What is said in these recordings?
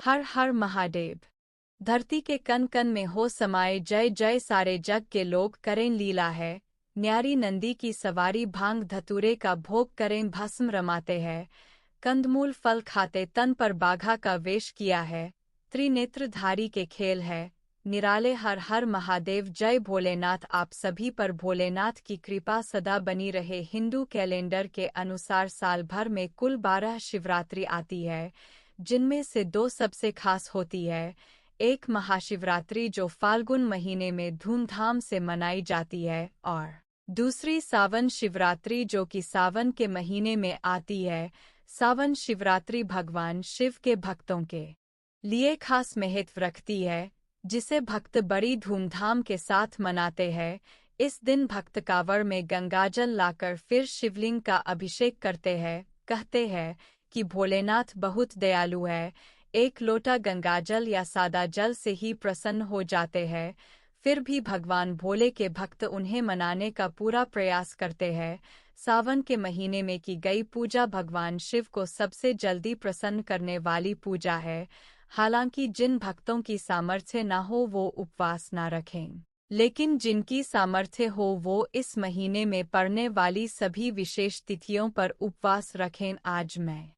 हर हर महादेव। धरती के कण कण में हो समाये जय जय, सारे जग के लोग करें लीला है। न्यारी नंदी की सवारी, भांग धतूरे का भोग करें भस्म रमाते हैं। कंदमूल फल खाते, तन पर बाघा का वेश किया है। त्रिनेत्रधारी के खेल है निराले, हर हर महादेव। जय भोलेनाथ। आप सभी पर भोलेनाथ की कृपा सदा बनी रहे। हिंदू कैलेंडर के अनुसार साल भर में कुल 12 शिवरात्रि आती है, जिनमें से 2 सबसे खास होती है। एक महाशिवरात्रि जो फाल्गुन महीने में धूमधाम से मनाई जाती है, और दूसरी सावन शिवरात्रि जो कि सावन के महीने में आती है। सावन शिवरात्रि भगवान शिव के भक्तों के लिए खास महत्व रखती है, जिसे भक्त बड़ी धूमधाम के साथ मनाते हैं। इस दिन भक्त कांवड़ में गंगाजल लाकर फिर शिवलिंग का अभिषेक करते हैं। कहते हैं कि भोलेनाथ बहुत दयालु है, एक लोटा गंगाजल या सादा जल से ही प्रसन्न हो जाते हैं। फिर भी भगवान भोले के भक्त उन्हें मनाने का पूरा प्रयास करते हैं। सावन के महीने में की गई पूजा भगवान शिव को सबसे जल्दी प्रसन्न करने वाली पूजा है। हालांकि जिन भक्तों की सामर्थ्य न हो वो उपवास न रखें, लेकिन जिनकी सामर्थ्य हो वो इस महीने में पड़ने वाली सभी विशेष तिथियों पर उपवास रखें। आज मैं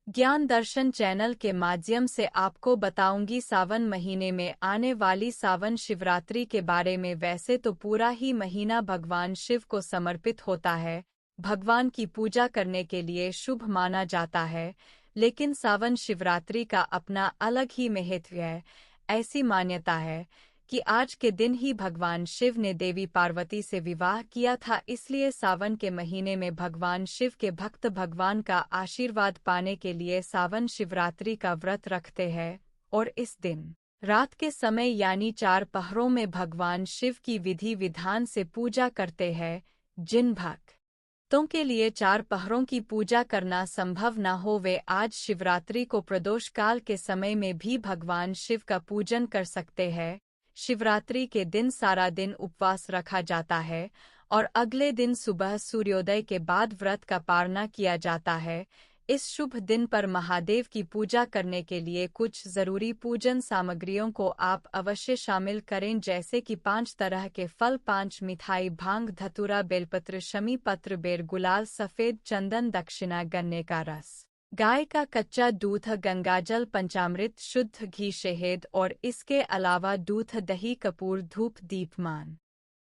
ज्ञान दर्शन चैनल के माध्यम से आपको बताऊंगी सावन महीने में आने वाली सावन शिवरात्रि के बारे में। वैसे तो पूरा ही महीना भगवान शिव को समर्पित होता है, भगवान की पूजा करने के लिए शुभ माना जाता है, लेकिन सावन शिवरात्रि का अपना अलग ही महत्व है। ऐसी मान्यता है कि आज के दिन ही भगवान शिव ने देवी पार्वती से विवाह किया था, इसलिए सावन के महीने में भगवान शिव के भक्त भगवान का आशीर्वाद पाने के लिए सावन शिवरात्रि का व्रत रखते हैं। और इस दिन रात के समय यानी 4 पहरों में भगवान शिव की विधि विधान से पूजा करते हैं। जिन भक्तों के लिए 4 पहरों की पूजा करना संभव न हो वे आज शिवरात्रि को प्रदोष काल के समय में भी भगवान शिव का पूजन कर सकते हैं। शिवरात्रि के दिन सारा दिन उपवास रखा जाता है और अगले दिन सुबह सूर्योदय के बाद व्रत का पारणा किया जाता है। इस शुभ दिन पर महादेव की पूजा करने के लिए कुछ जरूरी पूजन सामग्रियों को आप अवश्य शामिल करें, जैसे कि 5 तरह के फल, 5 मिठाई, भांग धतूरा, बेलपत्र, शमी पत्र, बेर, गुलाल, सफेद चंदन, दक्षिणा, गन्ने का रस, गाय का कच्चा दूध, गंगाजल, पंचामृत, शुद्ध घी, शहद और इसके अलावा दूध, दही, कपूर, धूप, दीपमान।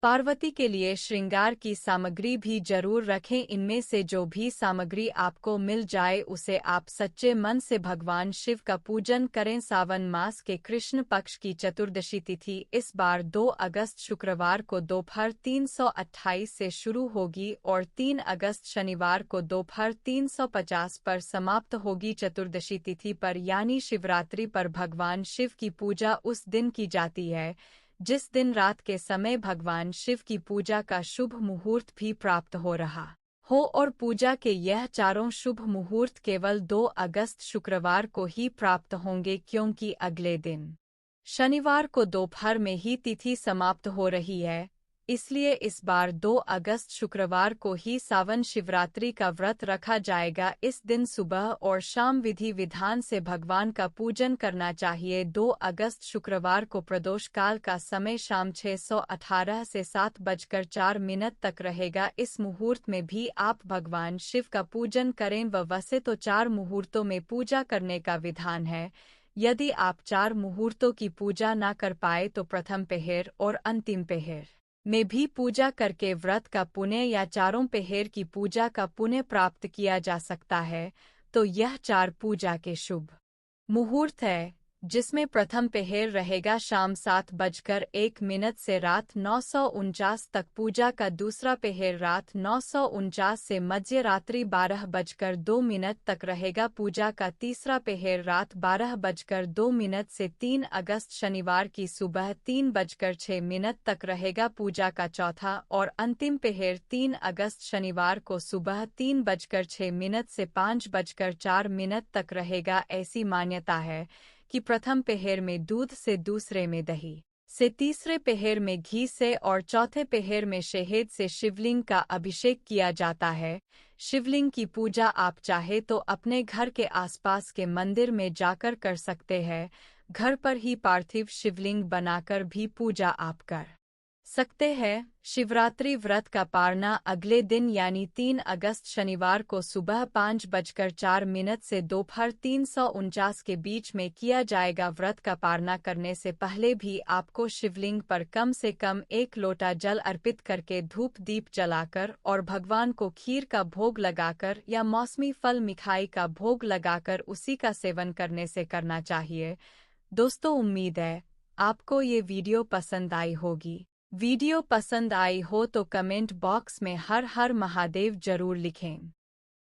पार्वती के लिए श्रृंगार की सामग्री भी जरूर रखें। इनमें से जो भी सामग्री आपको मिल जाए उसे आप सच्चे मन से भगवान शिव का पूजन करें। सावन मास के कृष्ण पक्ष की चतुर्दशी तिथि इस बार 2 अगस्त शुक्रवार को दोपहर 3:28 से शुरू होगी और 3 अगस्त शनिवार को दोपहर 3:50 पर समाप्त होगी। चतुर्दशी तिथि पर यानी शिवरात्रि पर भगवान शिव की पूजा उस दिन की जाती है जिस दिन रात के समय भगवान शिव की पूजा का शुभ मुहूर्त भी प्राप्त हो रहा हो, और पूजा के यह चारों शुभ मुहूर्त केवल 2 अगस्त शुक्रवार को ही प्राप्त होंगे, क्योंकि अगले दिन शनिवार को दोपहर में ही तिथि समाप्त हो रही है। इसलिए इस बार 2 अगस्त शुक्रवार को ही सावन शिवरात्रि का व्रत रखा जाएगा। इस दिन सुबह और शाम विधि विधान से भगवान का पूजन करना चाहिए। 2 अगस्त शुक्रवार को प्रदोष काल का समय शाम 6:18 से 7:04 तक रहेगा। इस मुहूर्त में भी आप भगवान शिव का पूजन करें। वैसे तो 4 मुहूर्तों में पूजा करने का विधान है। यदि आप 4 मुहूर्तों की पूजा न कर पाए तो प्रथम पहर और अंतिम पहर में भी पूजा करके व्रत का पुण्य या चारों पहर की पूजा का पुण्य प्राप्त किया जा सकता है। तो यह 4 पूजा के शुभ मुहूर्त है, जिसमें प्रथम पहर रहेगा शाम 7:01 से रात 9:49 तक। पूजा का दूसरा पहर रात 9:49 से मध्य रात्रि 12:02 तक रहेगा। पूजा का तीसरा पहर रात 12:02 से 3 अगस्त शनिवार की सुबह 3:06 तक रहेगा। पूजा का चौथा और अंतिम पहर 3 अगस्त शनिवार को सुबह 3:06 से 5:04 तक रहेगा। ऐसी मान्यता है कि प्रथम पहर में दूध से, दूसरे में दही से, तीसरे पहर में घी से और चौथे पहर में शहद से शिवलिंग का अभिषेक किया जाता है। शिवलिंग की पूजा आप चाहे तो अपने घर के आसपास के मंदिर में जाकर कर सकते हैं। घर पर ही पार्थिव शिवलिंग बनाकर भी पूजा आप कर सकते हैं। शिवरात्रि व्रत का पारना अगले दिन यानी 3 अगस्त शनिवार को सुबह 5:04 से दोपहर 3:49 के बीच में किया जाएगा। व्रत का पारना करने से पहले भी आपको शिवलिंग पर कम से कम 1 लोटा जल अर्पित करके धूप दीप जलाकर और भगवान को खीर का भोग लगाकर या मौसमी फल मिठाई का भोग लगाकर उसी का सेवन करने से करना चाहिए। दोस्तों, उम्मीद है आपको ये वीडियो पसंद आई होगी। वीडियो पसंद आई हो तो कमेंट बॉक्स में हर हर महादेव जरूर लिखें।